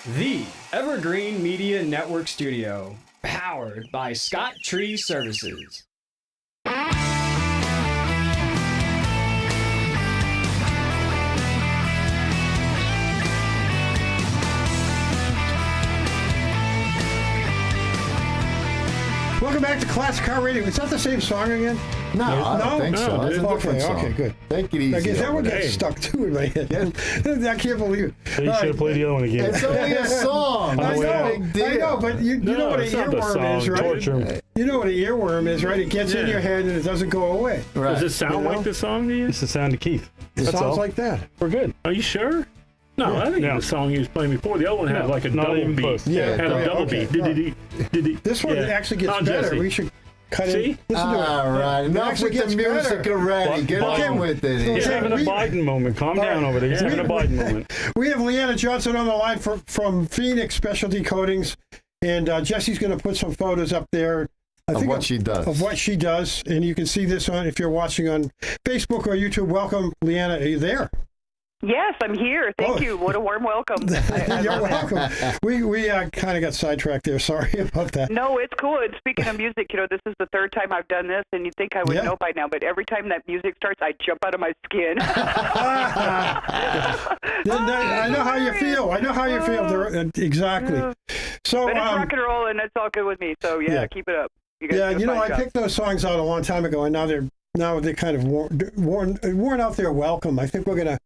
The Evergreen Media Network Studio, powered by Scott Tree Services. Welcome back to Classic Car Radio. Is that the same song again? No, I don't think so. That's a different song. Okay, good. Take it easy. I guess that one got stuck too in my head. I can't believe it. So you should have played the other one again. It's only a song. I Big deal. know, but you know what an earworm is, right? Torture. You know what an earworm is, right? It gets in your head and it doesn't go away. Right. Does it sound like the song to you? It's the sound of Keith. It That's sounds all. like that. We're good. Are you sure? No, I think No. the song he was playing before, the other one had No, like a not double even beat. close. Yeah, Had a double okay. beat. This one actually gets better. Jesse. We should cut See? it. Listen to it. All right. It Enough actually with the gets music better. already. Get Okay. on with it. He's Okay. having a Biden moment. Calm down over there. He's having a Biden moment. We have Leanna Johnson on the line from Phoenix Specialty Coatings, and Jesse's going to put some photos up there. Of what she does. Of what she does, and you can see this on if you're watching on Facebook or YouTube. Welcome, Leanna. Are you there? Yes, I'm here. Thank you. What a warm welcome. You're welcome. We kind of got sidetracked there. Sorry about that. No, it's cool. And speaking of music, this is the third time I've done this, and you'd think I would know by now, but every time that music starts, I jump out of my skin. I know how you feel. I know how you feel. Exactly. So, but it's rock and roll, and it's all good with me. So, keep it up. You guys do a fine I job. picked those songs out a long time ago, and now they're kind of worn out their welcome. I think we're gonna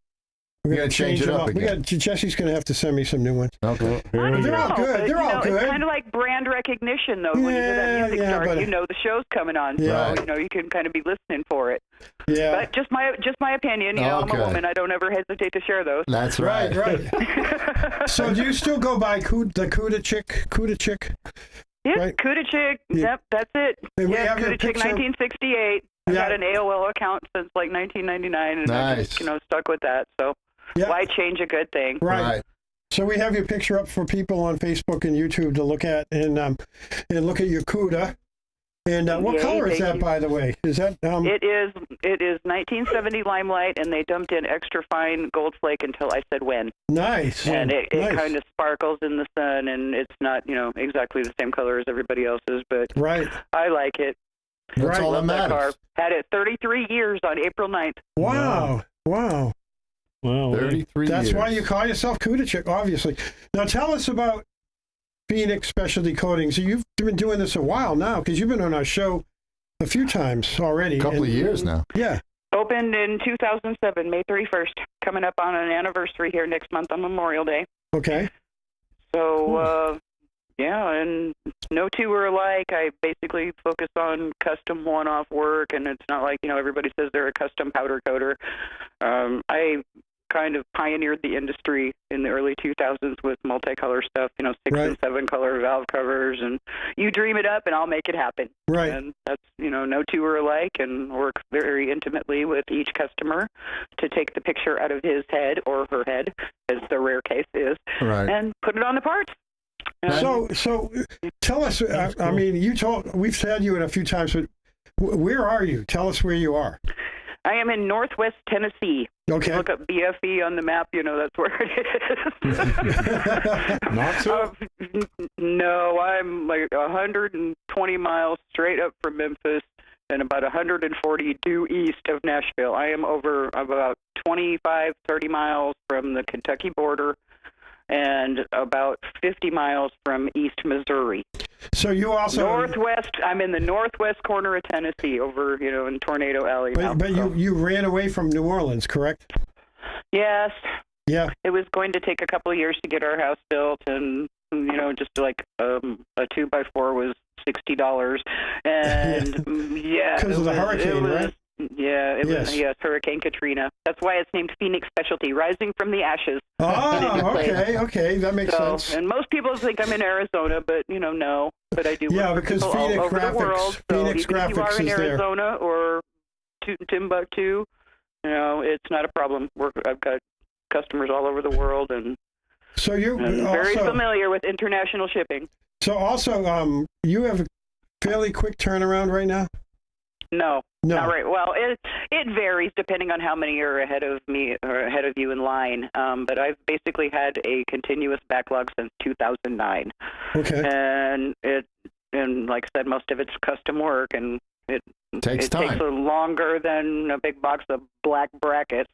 change it them up again. Jesse's gonna have to send me some new ones. Okay. They're all good. They're all good. It's kind of like brand recognition, though. When you hear that music start, but you know the show's coming on. Yeah. So, you can kind of be listening for it. Yeah. But just my opinion. I'm a woman. I don't ever hesitate to share those. That's right. Right. So do you still go by the Cuda Chick? Cuda Chick? Yep, Right. Cuda Chick. Yep, that's it. And we Yeah, have your Cuda Chick, picture. 1968. I've had an AOL account since like 1999, and I just stuck with that. So why change a good thing? Right. So we have your picture up for people on Facebook and YouTube to look at and look at your Cuda. And what color is that, by the way? Is that? It is 1970 Limelight, and they dumped in extra fine gold flake until I said when. Nice. And it nice. kind of sparkles in the sun, and it's not exactly the same color as everybody else's, but I like it. That's all that Love that car. matters. Had it 33 years on April 9th. Wow. Wow. 33 That's years. why you call yourself Cuda Chick, obviously. Now tell us about Phoenix Specialty Coatings. You've been doing this a while now, because you've been on our show a few times already. A couple of years now. Yeah. Opened in 2007, May 31st. Coming up on an anniversary here next month on Memorial Day. Okay. So, and no two are alike. I basically focus on custom one-off work, and it's not like, everybody says they're a custom powder coater. I kind of pioneered the industry in the early 2000s with multicolor stuff, 6 and 7 color valve covers, and you dream it up and I'll make it happen. Right. And that's, no two are alike, and work very intimately with each customer to take the picture out of his head or her head, as the rare case is, and put it on the parts. So tell us, I mean, we've had you in a few times, but where are you? Tell us where you are. I am in Northwest Tennessee. Okay. Look up BFE on the map, that's where it is. Not so? No, I'm like 120 miles straight up from Memphis and about 140 due east of Nashville. I am over about 25, 30 miles from the Kentucky border and about 50 miles from East Missouri. So you also I'm in the northwest corner of Tennessee, over in Tornado Alley. But you ran away from New Orleans, correct? Yes. Yeah. It was going to take a couple of years to get our house built, and just like a 2x4 was $60, and because of the hurricane, right? Yeah, it was Hurricane Katrina. That's why it's named Phoenix Specialty, rising from the ashes. Oh, okay, that makes sense. And most people think I'm in Arizona, but no. But I do. Yeah, work because for Phoenix all over the world. So Phoenix even Graphics if you are in is there. Arizona or Timbuktu, it's not a problem. I've got customers all over the world, and so you're very familiar with international shipping. So also, you have a fairly quick turnaround right now. No. No. Not right. Well, it varies depending on how many are ahead of me or ahead of you in line. But I've basically had a continuous backlog since 2009. Okay. And like I said, most of it's custom work, and it Takes time. takes longer than a big box of black brackets.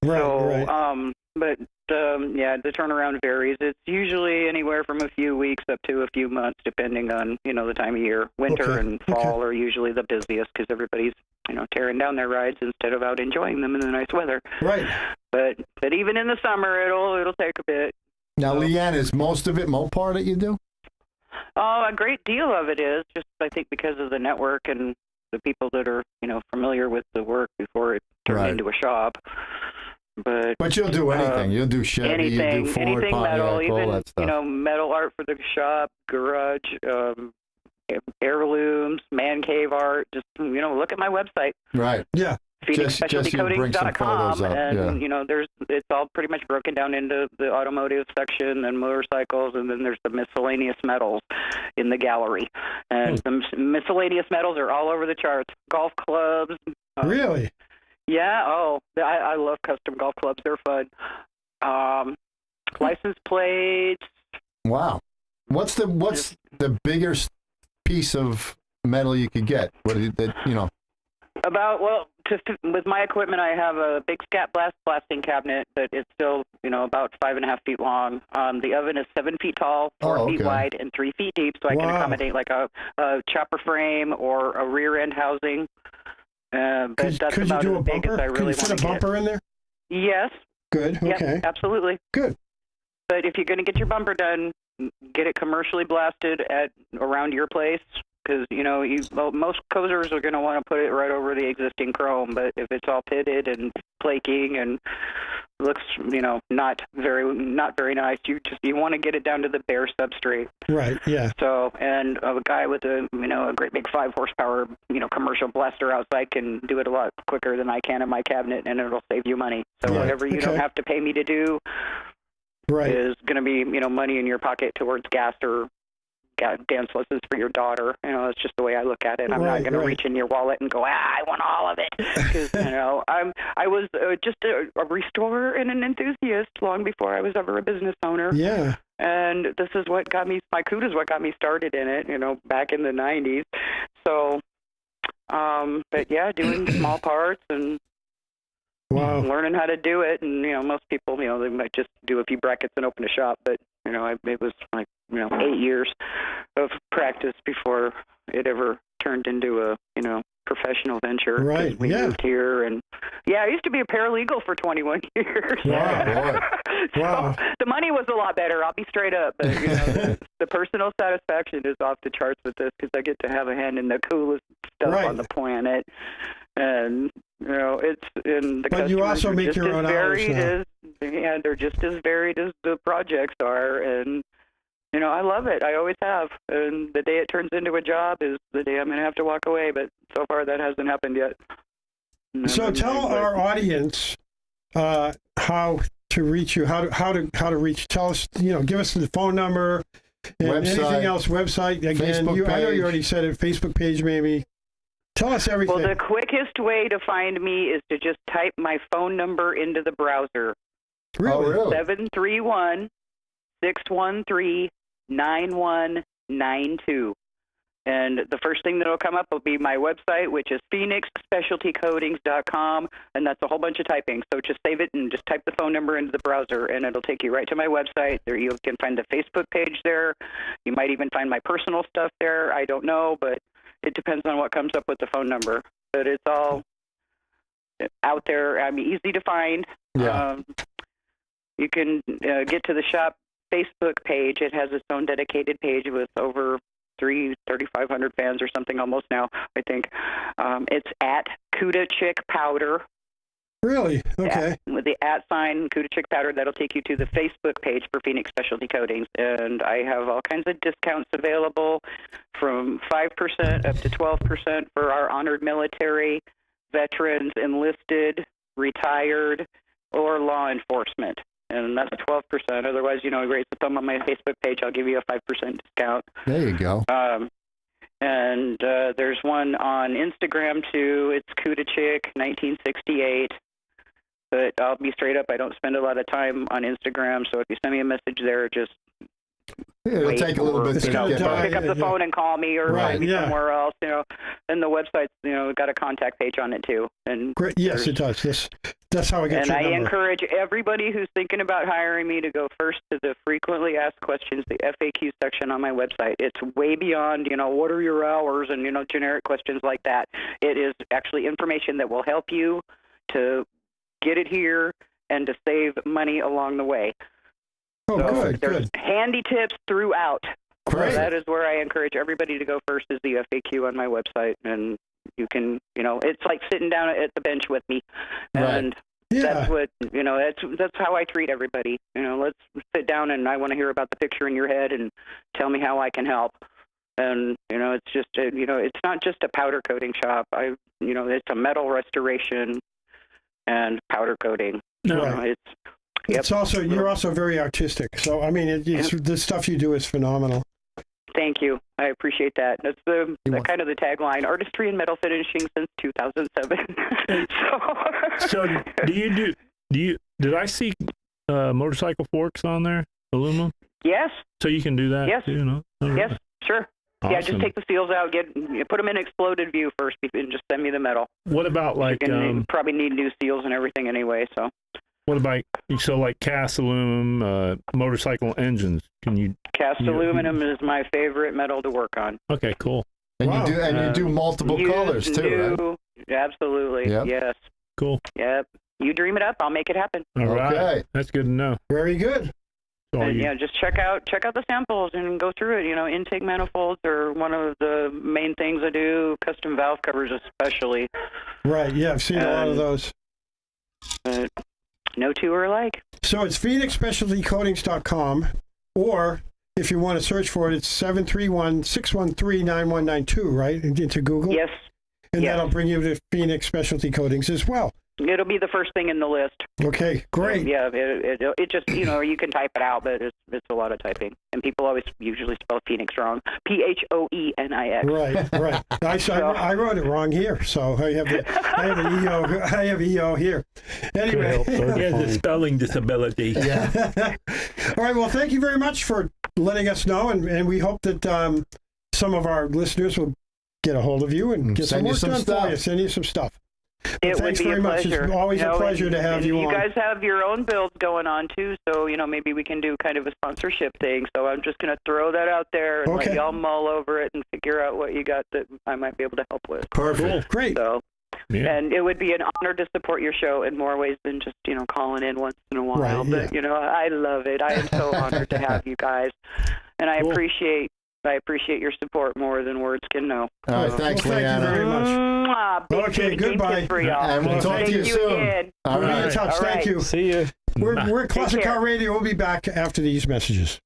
Right. So, Right. yeah, the turnaround varies. It's usually anywhere from a few weeks up to a few months, depending on, the time of year. Winter Okay, and fall are usually the busiest because everybody's, tearing down their rides instead of out enjoying them in the nice weather. Right. But even in the summer, it'll take a bit. Now, Leanne, is most of it Mopar that you do? Oh, a great deal of it is just, I think, because of the network and the people that are, familiar with the work before it turned into a shop. But you'll do anything. You'll do Chevy, anything, you do Ford, anything Pontiac, metal, all even that stuff. metal art for the shop, garage, heirlooms, man cave art. Just look at my website. Right. Yeah. Just you bring some PhoenixSpecialtyCoatings.com, photos up, and it's all pretty much broken down into the automotive section and motorcycles, and then there's the miscellaneous metals in the gallery, and the miscellaneous metals are all over the charts. Golf clubs. Really? Yeah. Oh, I love custom golf clubs. They're fun. License plates. Wow. What's the biggest piece of metal you could get? What is that? With my equipment, I have a big scat blast blasting cabinet, but it's still, about 5.5 feet long. The oven is 7 feet tall, 4 feet wide, and 3 feet deep, so I can accommodate like a chopper frame or a rear end housing. But that's could you about do as a big bumper? as I really Could you want fit to a bumper in there? Yes. Good. Okay. Yes, absolutely. Good. But if you're going to get your bumper done, get it commercially blasted around your place. Because, most coaters are going to want to put it right over the existing chrome. But if it's all pitted and flaking and looks, not very nice, you want to get it down to the bare substrate. Right, yeah. So, and a guy with a great big 5 horsepower, commercial blaster outside can do it a lot quicker than I can in my cabinet, and it'll save you money. So whatever you don't have to pay me to do is going to be, money in your pocket towards gas or dance lessons for your daughter. It's just the way I look at it. I'm not going to reach in your wallet and go, I want all of it. Because, I was just a restorer and an enthusiast long before I was ever a business owner. Yeah. And this is what got me, my Cuda is what got me started in it, back in the 90s. So, but yeah, doing small parts and learning how to do it. And, most people, they might just do a few brackets and open a shop, but, it was like, 8 years of practice before it ever turned into a, professional venture. Right. We moved here, and I used to be a paralegal for 21 years. Wow. So the money was a lot better. I'll be straight up. But, the personal satisfaction is off the charts with this because I get to have a hand in the coolest stuff on the planet. And, it's in the But you also make your own hours now. They're just as varied as the projects are. And, I love it. I always have. And the day it turns into a job is the day I'm going to have to walk away. But so far that hasn't happened yet. So tell our audience how to reach you, how to reach. Tell us, give us the phone number and anything else. Website again. I know you already said it. Facebook page maybe. Tell us everything. Well, the quickest way to find me is to just type my phone number into the browser. Really? 731-613-9192. And the first thing that will come up will be my website, which is PhoenixSpecialtyCoatings.com, and that's a whole bunch of typing. So just save it and just type the phone number into the browser, and it'll take you right to my website. There you can find the Facebook page there. You might even find my personal stuff there. I don't know, but it depends on what comes up with the phone number. But it's all out there. Easy to find. Yeah. You can get to the shop Facebook page. It has its own dedicated page with over 3,500 fans or something almost now, I think. It's at Cuda Chick Powder. Really? Okay. With the @ sign, Cuda Chick Powder, that'll take you to the Facebook page for Phoenix Specialty Coatings. And I have all kinds of discounts available from 5% up to 12% for our honored military, veterans, enlisted, retired, or law enforcement. And that's 12%. Otherwise, raise the thumb on my Facebook page. I'll give you a 5% discount. There you go. And there's one on Instagram, too. It's Cuda Chick, 1968. But I'll be straight up, I don't spend a lot of time on Instagram, so if you send me a message there, just It'll take a little bit to get or back. pick up the phone and call me or Right, find me somewhere else, And the website's, got a contact page on it, too. And Great. Yes, it does. That's how I get and your I number. encourage everybody who's thinking about hiring me to go first to the frequently asked questions, the FAQ section on my website. It's way beyond, what are your hours and, generic questions like that. It is actually information that will help you to get it here and to save money along the way. Oh, So good, there's good. handy tips throughout. Great. So that is where I encourage everybody to go first is the FAQ on my website. And you can, it's like sitting down at the bench with me. And that's what, that's how I treat everybody. Let's sit down and I want to hear about the picture in your head and tell me how I can help. And, it's just, it's not just a powder coating shop. It's a metal restoration and powder coating. Right. It's also, you're also very artistic. So, I mean, the stuff you do is phenomenal. Thank you. I appreciate that. That's the kind of the tagline: artistry and metal finishing since 2007. So did I see motorcycle forks on there, aluminum? Yes. So you can do that Yes. too, no? Yes, sure. Awesome. Yeah, just take the seals out, put them in exploded view first, and just send me the metal. What about You probably need new seals and everything anyway, so. what about cast aluminum motorcycle engines? Can you Cast aluminum is my favorite metal to work on. Okay, cool. And you do multiple colors too, right? Absolutely. Yep. Yes. Cool. Yep. You dream it up, I'll make it happen. All right. Okay. That's good to know. Very good. And just check out the samples and go through it. Intake manifolds are one of the main things I do. Custom valve covers, especially. Right. Yeah, I've seen a lot of those. No two are alike. So it's PhoenixSpecialtyCoatings.com, or if you want to search for it, it's 731-613-9192, right? Into Google. Yes. And that'll bring you to Phoenix Specialty Coatings as well. It'll be the first thing in the list. Okay, great. Yeah, it just, you can type it out, but it's a lot of typing. And people always usually spell Phoenix wrong. Phoenix. Right. I wrote it wrong here, so I have EO here. Anyway. He has a spelling disability. Yeah. All right, well, thank you very much for letting us know, and we hope that some of our listeners will get a hold of you and get some work done for you. Send you some stuff. It Thanks would be very a much. pleasure. It's always a pleasure to have you on. You guys have your own builds going on, too, so, maybe we can do kind of a sponsorship thing. So I'm just going to throw that out there and let y'all mull over it and figure out what you got that I might be able to help with. Perfect. Cool. Great. So, Yeah. and it would be an honor to support your show in more ways than just, calling in once in a while. Right, but, I love it. I am so honored to have you guys. And I appreciate your support more than words can know. All right, thanks, thank Leanna. you very much. Big goodbye. kiss for y'all. And we'll talk to you soon. Again. All We'll be in right. touch. All Thank right. you. See you. We're Classic care. Car Radio. We'll be back after these messages.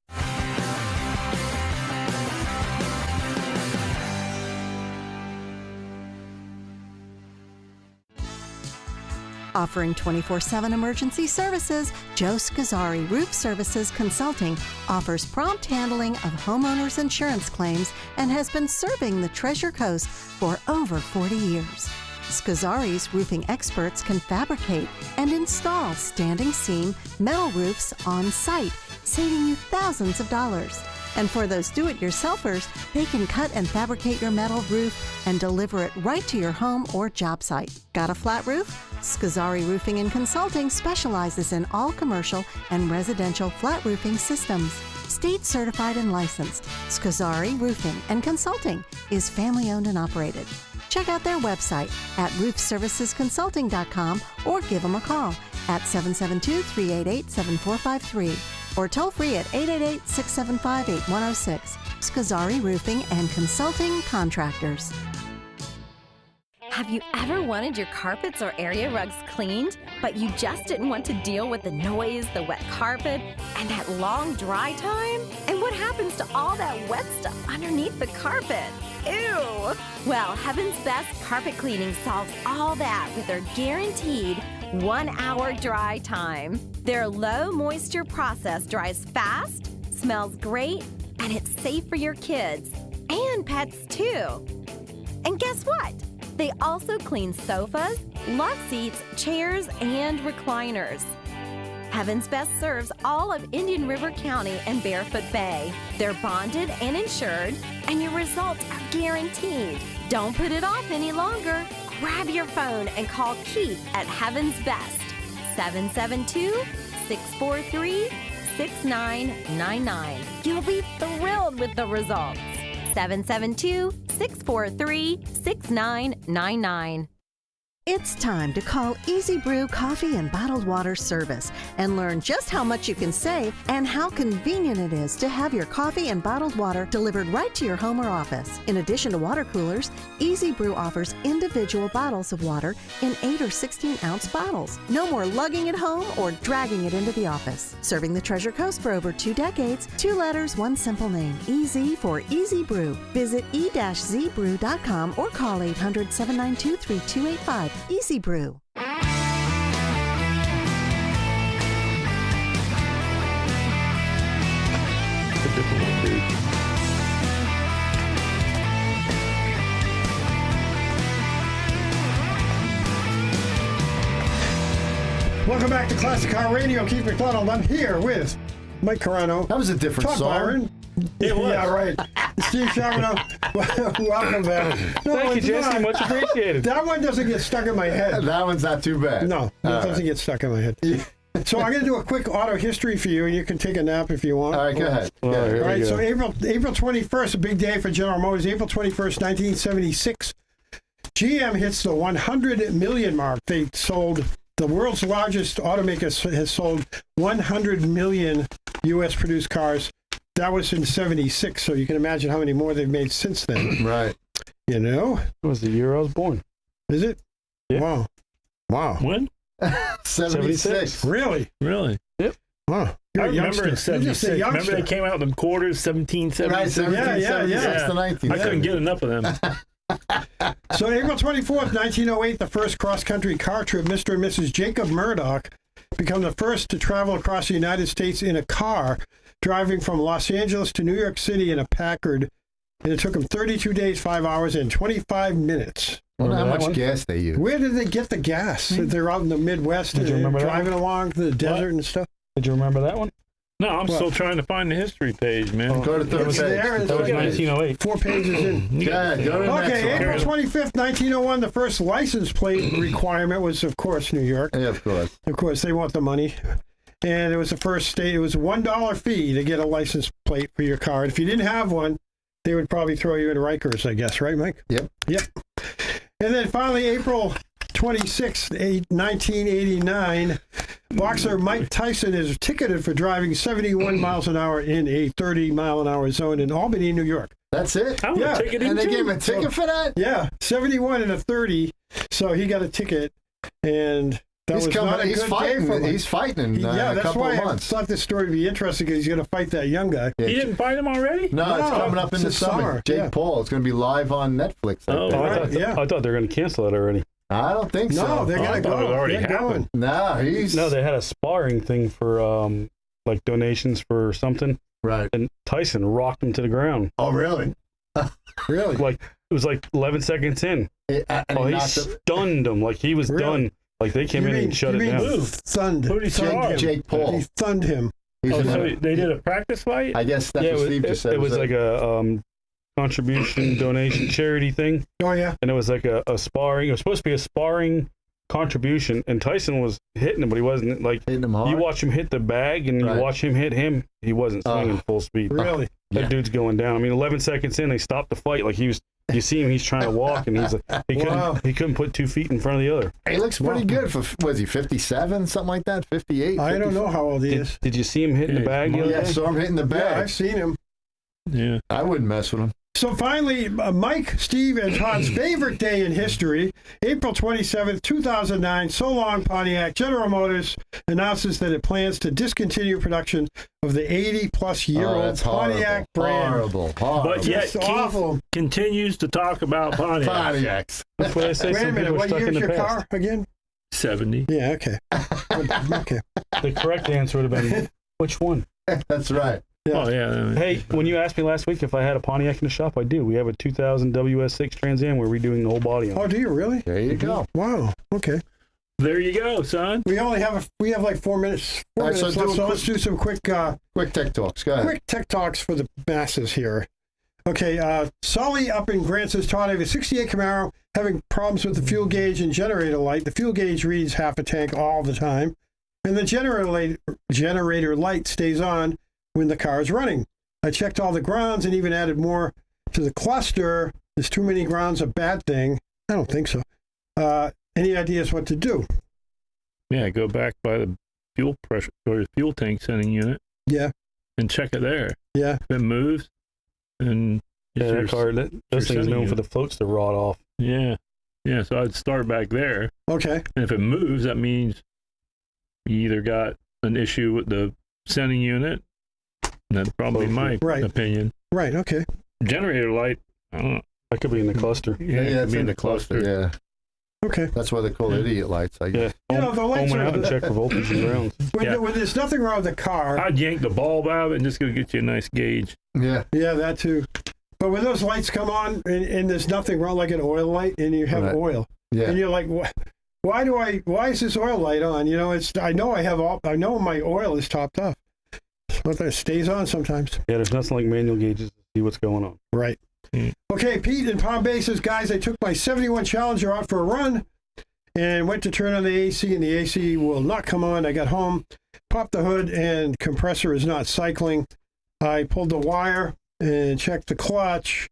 Offering 24/7 emergency services, Joe Scazzari Roof Services Consulting offers prompt handling of homeowners' insurance claims and has been serving the Treasure Coast for over 40 years. Scazzari's roofing experts can fabricate and install standing seam metal roofs on site, saving you thousands of dollars. And for those do-it-yourselfers, they can cut and fabricate your metal roof and deliver it right to your home or job site. Got a flat roof? Scazzari Roofing and Consulting specializes in all commercial and residential flat roofing systems. State certified and licensed, Scazzari Roofing and Consulting is family-owned and operated. Check out their website at roofservicesconsulting.com or give them a call at 772-388-7453 or toll free at 888-675-8106. Scazzari Roofing and Consulting Contractors. Have you ever wanted your carpets or area rugs cleaned, but you just didn't want to deal with the noise, the wet carpet, and that long dry time? And what happens to all that wet stuff underneath the carpet? Ew! Well, Heaven's Best Carpet Cleaning solves all that with their guaranteed 1-hour dry time. Their low moisture process dries fast, smells great, and it's safe for your kids. and pets too. And guess what? They also clean sofas, love seats, chairs, and recliners. Heaven's Best serves all of Indian River County and Barefoot Bay. They're bonded and insured, and your results are guaranteed. Don't put it off any longer. Grab your phone and call Keith at Heaven's Best, 772-643-6999. You'll be thrilled with the results. 772-643-6999. It's time to call Easy Brew Coffee and Bottled Water Service and learn just how much you can save and how convenient it is to have your coffee and bottled water delivered right to your home or office. In addition to water coolers, Easy Brew offers individual bottles of water in 8 or 16-ounce bottles. No more lugging it home or dragging it into the office. Serving the Treasure Coast for over 2 decades, 2 letters, 1 simple name. Easy for Easy Brew. Visit e-zbrew.com or call 800-792-3285. Easy Brew. Welcome back to Classic Car Radio. Keith McDonald. I'm here with Mike Carano. That was a different Todd song. Byron. Yeah, right. Steve Charbonneau. Welcome back. No, Thank you, it's Jesse. not. Much appreciated. That one doesn't get stuck in my head. That one's not too bad. No, that doesn't get stuck in my head. So I'm going to do a quick auto history for you, and you can take a nap if you want. All right, go ahead. All right, here All right, we go. so April 21st, a big day for General Motors. April 21st, 1976, GM hits the 100 million mark. They sold, the world's largest automaker has sold 100 million U.S. produced cars. That was in 76, so you can imagine how many more they've made since then. Right. You know? That was the year I was born. Is it? Yeah. Wow. Wow. When? 76. Really? Really? Wow. You're I a remember youngster. in You're just a 76. Remember youngster. they came out in the quarters, 1776? Right, 17, Yeah, yeah, 76 yeah. to 19. I couldn't get enough of them. So April 24th, 1908, the first cross-country car trip, Mr. and Mrs. Jacob Murdoch become the first to travel across the United States in a car, driving from Los Angeles to New York City in a Packard. And it took them 32 days, 5 hours, and 25 minutes. I wonder how Remember that much one? gas they use. Where did they get the gas? They're out in the Midwest Did you and remember that driving along the desert and stuff. Did you remember that one? No, I'm What? still trying to find the history page, man. Go to third It's page. there. It's That was like 1908. 4 pages in. Yeah, go to the next Okay, one. April 25th, 1901, the first license plate requirement was, of course, New York. Yeah, of course. Of course, they want the money. And it was the first state, it was a $1 fee to get a license plate for your car. If you didn't have one, they would probably throw you in Rikers, I guess, right, Mike? Yep. Yep. And then finally, April 26th, 1989, boxer Mike Tyson is ticketed for driving 71 miles an hour in a 30-mile-an-hour zone in Albany, New York. That's it? I would Yeah, take it in And they too. gave him a ticket for that? Yeah, 71 and a 30. So he got a ticket, and that He's was coming. not a He's good day for fighting. him. He's fighting in Yeah, a that's couple why of I months. thought this story would be interesting because he's going to fight that young guy. Yeah, He didn't fight him already? No, it's No, coming up in it's the this summer. summer, Jake yeah. Paul. It's going to be live on Netflix. I Oh, think. Right, I thought, yeah. I thought they were going to cancel it already. I don't think No, so. they're Oh, going I to thought it go. already They're happened. going. No, he's No, they had a sparring thing for like donations for something, right. and Tyson rocked him to the ground. Oh, really? Really? Like it was like 11 seconds in. And Oh, he knocked him. stunned him like he was Really? done. Like they came in and shut you it mean down. Who? Thunned. Who did he Thunned start? him. Jake Paul. He thunned him. He's Oh, in so the- they did a practice fight? I guess that's Yeah, what it Steve was, just said. it was like a contribution donation charity thing, Oh, yeah. and it was like a sparring. It was supposed to be a sparring contribution, and Tyson was hitting him, but he wasn't like. hitting him hard. You watch him hit the bag, and Right. you watch him hit him. He wasn't swinging full speed. Really? That Yeah. dude's going down. I mean, 11 seconds in, they stopped the fight. Like he was. You see him, he's trying to walk, and he's like, Wow. he couldn't put 2 feet in front of the other. He looks pretty good for, was he 57, something like that? 58? I don't know how old he Did, is. did you see him hitting Yeah, the bag the other Yeah, day? so I'm hitting the Yeah, bag. I've seen him. Yeah. I wouldn't mess with him. So finally, Mike, Steve, and Todd's favorite day in history, April 27th, 2009, So Long Pontiac, General Motors announces that it plans to discontinue production of the 80-plus-year-old that's Pontiac brand. Horrible. But yet It's Keith awful. continues to talk about Pontiac. Pontiacs. That's what I say. Wait a Some minute, people are what stuck in year's the your past. car again? 70. Yeah, okay. Okay. The correct answer would have been, which one? That's right. Yeah. Oh, yeah. Hey, when you asked me last week if I had a Pontiac in the shop, I do. We have a 2000 WS6 Trans Am. We're redoing the whole body on. Oh, do you really? There you go. Wow. Okay. There you go, son. We only have like 4 minutes. All right, so Let's do some quick tech talks. Go ahead. quick tech talks for the masses here. Okay, Sully up in Grant says, Todd, I have a 68 Camaro having problems with the fuel gauge and generator light. The fuel gauge reads half a tank all the time, and the generator light stays on when the car is running. I checked all the grounds and even added more to the cluster. Is too many grounds a bad thing? I don't think so. Any ideas what to do? Yeah, go back by the fuel pressure or the fuel tank sending unit. Yeah. And check it there. Yeah. If it moves, then Yeah, that car, those things known for the floats to rot off. Yeah. Yeah, so I'd start back there. Okay. And if it moves, that means you either got an issue with the sending unit. That's probably my opinion. Right, okay. Generator light, I don't know. That could be in the cluster. Yeah, it's in the cluster. Yeah. Okay. That's why they call it idiot lights, I guess. You know, the lights Home are... out and check for voltage and grounds. When there's nothing wrong with the car... I'd yank the bulb out of it and just go get you a nice gauge. Yeah. Yeah, that too. But when those lights come on and there's nothing wrong, like an oil light, and you have oil, and you're like, why is this oil light on? You know, I know my oil is topped up, but it stays on sometimes. Yeah, there's nothing like manual gauges to see what's going on. Right. Okay, Pete in Palm Bay says, guys, I took my 71 Challenger out for a run and went to turn on the AC, and the AC will not come on. I got home, popped the hood, and compressor is not cycling. I pulled the wire and checked the clutch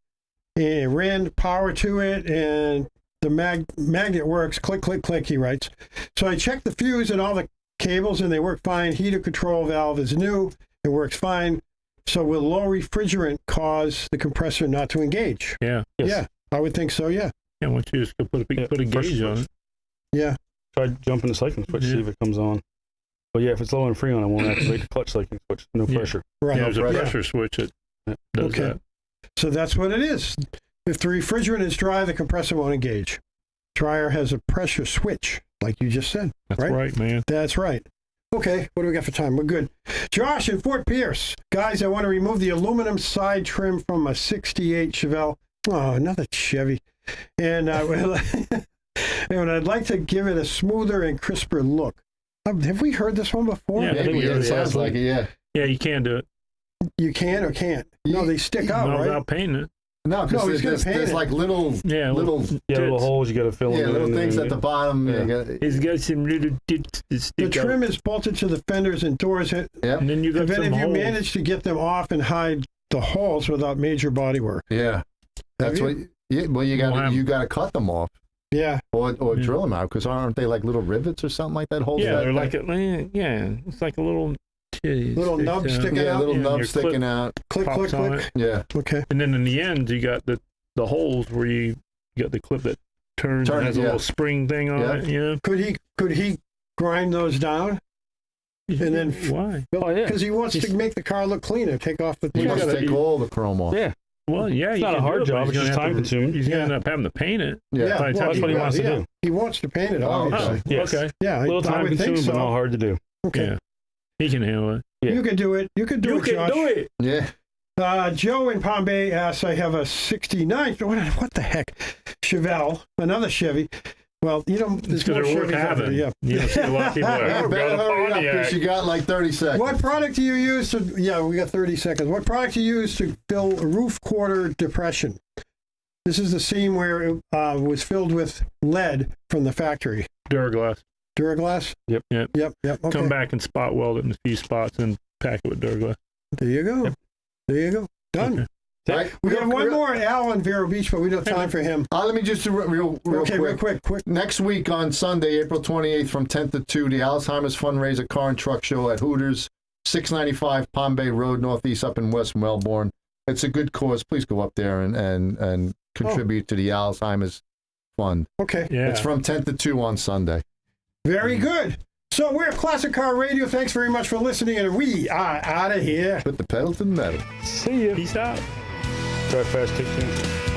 and ran power to it, and the magnet works. Click, click, click, he writes. So I checked the fuse and all the cables, and they work fine. Heater control valve is new. It works fine. So will low refrigerant cause the compressor not to engage? Yeah. Yes. Yeah, I would think so, yeah. Yeah, why don't you just go put a gauge on it? Yeah. Try jumping the cycling switch, see if it comes on. But yeah, if it's low and freon, I won't activate the clutch cycling switch. No pressure. Right. Yeah, there's a pressure switch that does that. So that's what it is. If the refrigerant is dry, the compressor won't engage. Dryer has a pressure switch, like you just said. That's right, man. That's right. Okay, what do we got for time? We're good. Josh in Fort Pierce. Guys, I want to remove the aluminum side trim from a 68 Chevelle. Oh, another Chevy. And, and I'd like to give it a smoother and crisper look. Have we heard this one before? Yeah, Maybe it sounds like it, yeah. Yeah, you can do it. You can or can't? No, they stick out, right? Without painting it. No, because there's like little holes you got to fill in. Yeah, little things at the bottom. Yeah. It's got some little dits that stick The trim is bolted to the fenders and doors. Yeah. And then you got some if you holes. manage to get them off and hide the holes without major body work. Yeah. That's what. Yeah. Well, you got to cut them off. Yeah. Or drill them out, because aren't they like little rivets or something like that? Holes. Yeah, they're like it's like a little. Little nub sticking out. Yeah, little nub sticking out. Click, click, click. Yeah. Okay. And then in the end, you got the holes where you got the clip that turns and has a little spring thing on it. Yeah. Could he grind those down? And then why? Because he wants to make the car look cleaner. Take off the. He wants to take all the chrome off. Yeah. Well, yeah, it's not a hard job. It's just time consuming. He's gonna end up having to paint it. Yeah. Well, that's what he wants to do. He wants to paint it, obviously. Yes. Okay. Yeah. A little time consuming, but not hard to do. Okay. Yeah. He can handle it. Yeah. You can do it. You can do it, Josh. do it. Yeah. Joe in Palm Bay asks, I have a 69, what the heck, Chevelle, another Chevy. Well, there's more Chevys out there. Yeah. You don't see a lot of people that Better hurry up, because you got like 30 seconds. What product do you use to, we got 30 seconds. What product do you use to fill a roof quarter depression? This is the seam where it was filled with lead from the factory. Duraglass. Duraglass? Yep. Okay. Come back and spot weld it in a few spots and pack it with Duraglass. There you go. Yep. There you go. Done. Okay. Right. We have one more, Al in Vero Beach, but we don't have time for him. Let me just do real quick. Next week on Sunday, April 28th from 10 to 2, the Alzheimer's Fundraiser Car and Truck Show at Hooters, 695 Palm Bay Road, Northeast, up in West Melbourne. It's a good cause. Please go up there and contribute to the Alzheimer's Fund. Okay. Yeah. It's from 10 to 2 on Sunday. Very good. So we're Classic Car Radio. Thanks very much for listening, and we are out of here. Put the pedal to the metal. See ya. Peace out. Drive fast, take chances.